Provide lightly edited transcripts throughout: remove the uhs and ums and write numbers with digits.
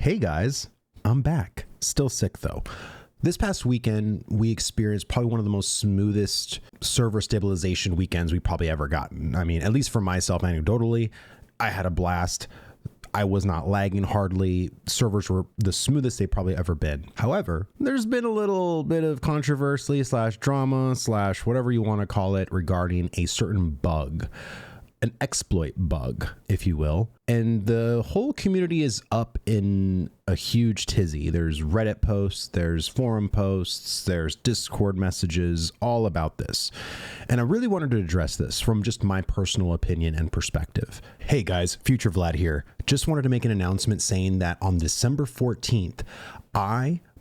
Hey guys, I'm back. Still sick though. This past weekend, we experienced probably one of the most smoothest server stabilization weekends we've probably ever gotten. I mean, at least for myself, anecdotally, I had a blast. I was not lagging hardly. Servers were the smoothest they've probably ever been. However, there's been a little bit of controversy / drama / whatever you want to call it regarding a certain bug. An exploit bug, if you will. And the whole community is up in a huge tizzy. There's Reddit posts, there's forum posts, there's Discord messages, all about this. And I really wanted to address this from just my personal opinion and perspective. Hey guys, Future Vlad here. Just wanted to make an announcement saying that on December 14th,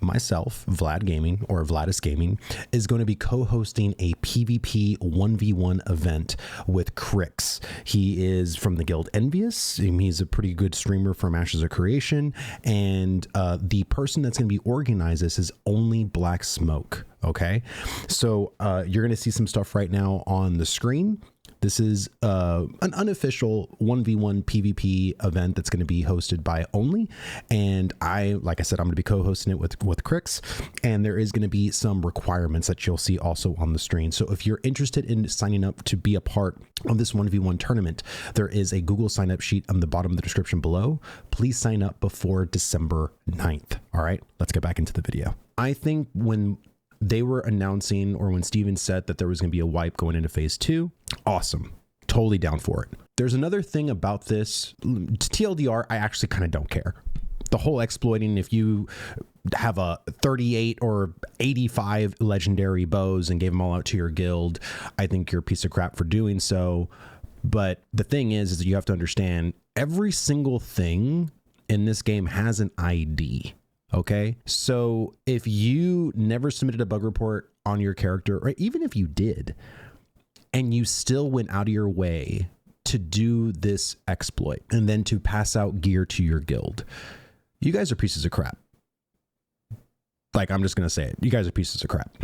myself, Vlad Gaming or Vlhadus Gaming, is going to be co-hosting a PvP 1v1 event with Crix. He is from the guild Envious. He's a pretty good streamer from Ashes of Creation. And the person that's going to be organizing this is Only Black Smoke. Okay, so you're going to see some stuff right now on the screen. This is an unofficial 1v1 PvP event that's going to be hosted by Only. And like I said, I'm going to be co-hosting it with Crix. And there is going to be some requirements that you'll see also on the screen. So if you're interested in signing up to be a part of this 1v1 tournament, there is a Google sign up sheet on the bottom of the description below. Please sign up before December 9th. All right, let's get back into the video. I think when they were announcing, or when Steven said that there was going to be a wipe going into phase 2, awesome. Totally down for it. There's another thing about this. TLDR, I actually kind of don't care. The whole exploiting, if you have a 38 or 85 legendary bows and gave them all out to your guild, I think you're a piece of crap for doing so. But the thing is that you have to understand every single thing in this game has an ID. Okay, so if you never submitted a bug report on your character, or even if you did, and you still went out of your way to do this exploit and then to pass out gear to your guild, you guys are pieces of crap. Like, I'm just going to say it. You guys are pieces of crap.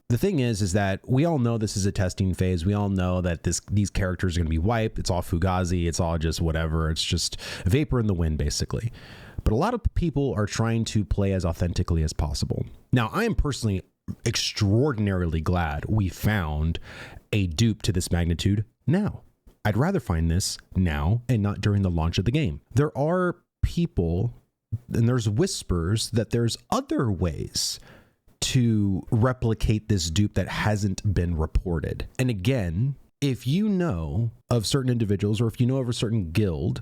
The thing is that we all know this is a testing phase. We all know that these characters are going to be wiped. It's all Fugazi. It's all just whatever. It's just vapor in the wind, basically. But a lot of people are trying to play as authentically as possible. Now, I am personally extraordinarily glad we found a dupe to this magnitude now. I'd rather find this now and not during the launch of the game. There are people, and there's whispers that there's other ways to replicate this dupe that hasn't been reported. And again, if you know of certain individuals, or if you know of a certain guild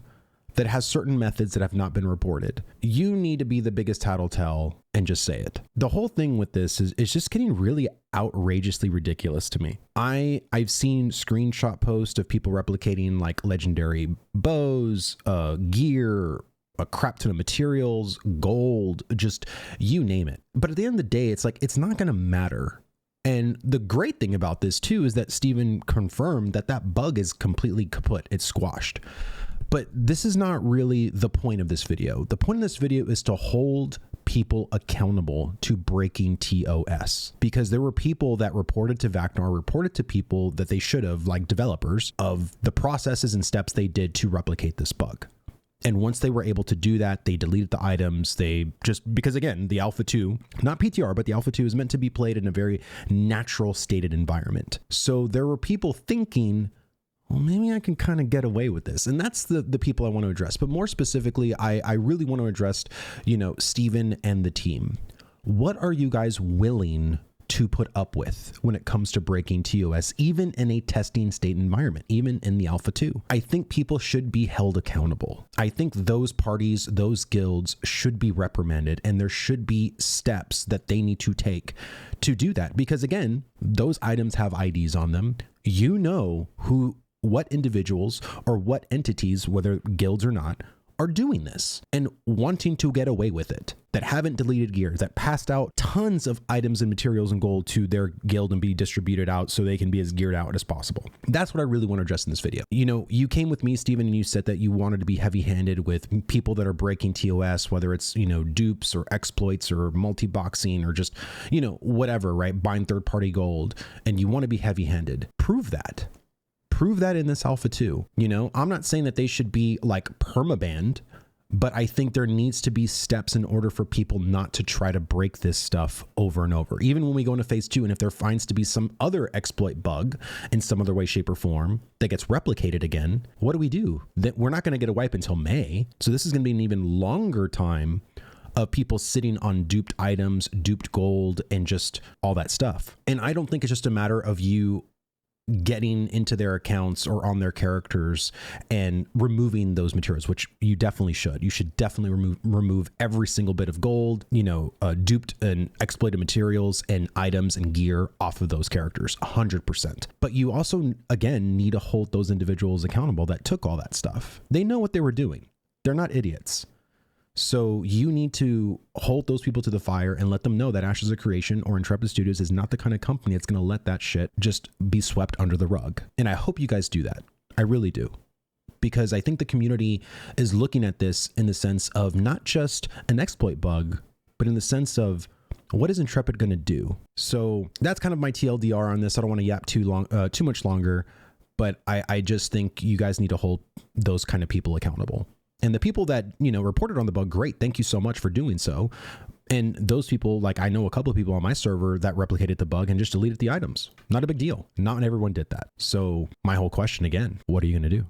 that has certain methods that have not been reported, you need to be the biggest tattletale and just say it. The whole thing with this is it's just getting really outrageously ridiculous to me. I've seen screenshot posts of people replicating like legendary bows, gear, a crap ton of materials, gold, just you name it. But at the end of the day, it's like, it's not going to matter. And the great thing about this too is that Steven confirmed that that bug is completely kaput. It's squashed. But this is not really the point of this video. The point of this video is to hold people accountable to breaking TOS, because there were people that reported to Vacnar, reported to people that they should have, like developers, of the processes and steps they did to replicate this bug. And once they were able to do that, they deleted the items. They just, because again, the Alpha 2, not PTR, but the Alpha 2 is meant to be played in a very natural stated environment. So there were people thinking, well, maybe I can kind of get away with this. And that's the people I want to address. But more specifically, I really want to address, Steven and the team. What are you guys willing to put up with when it comes to breaking TOS, even in a testing state environment, even in the Alpha 2? I think people should be held accountable. I think those parties, those guilds should be reprimanded, and there should be steps that they need to take to do that. Because again, those items have IDs on them. You know what individuals or what entities, whether guilds or not, are doing this and wanting to get away with it, that haven't deleted gear, that passed out tons of items and materials and gold to their guild and be distributed out so they can be as geared out as possible. That's what I really want to address in this video. You came with me, Steven, and you said that you wanted to be heavy-handed with people that are breaking TOS, whether it's, dupes or exploits or multi-boxing or just, whatever, right? Buying third-party gold, and you want to be heavy-handed. Prove that. Prove that in this Alpha 2. I'm not saying that they should be like permabanned But I think there needs to be steps in order for people not to try to break this stuff over and over. Even when we go into phase 2, and if there finds to be some other exploit bug in some other way, shape, or form that gets replicated again, what do? That we're not going to get a wipe until May. So this is going to be an even longer time of people sitting on duped items, duped gold, and just all that stuff. And I don't think it's just a matter of you getting into their accounts or on their characters and removing those materials, which you definitely should. You should definitely remove every single bit of gold, duped and exploited materials and items and gear off of those characters, 100%. But you also, again, need to hold those individuals accountable that took all that stuff. They know what they were doing. They're not idiots. So you need to hold those people to the fire and let them know that Ashes of Creation or Intrepid Studios is not the kind of company that's going to let that shit just be swept under the rug. And I hope you guys do that. I really do. Because I think the community is looking at this in the sense of not just an exploit bug, but in the sense of what is Intrepid going to do? So that's kind of my TLDR on this. I don't want to yap too much longer, but I just think you guys need to hold those kind of people accountable. And the people that, reported on the bug, great. Thank you so much for doing so. And those people, like I know a couple of people on my server that replicated the bug and just deleted the items. Not a big deal. Not everyone did that. So my whole question again, what are you going to do?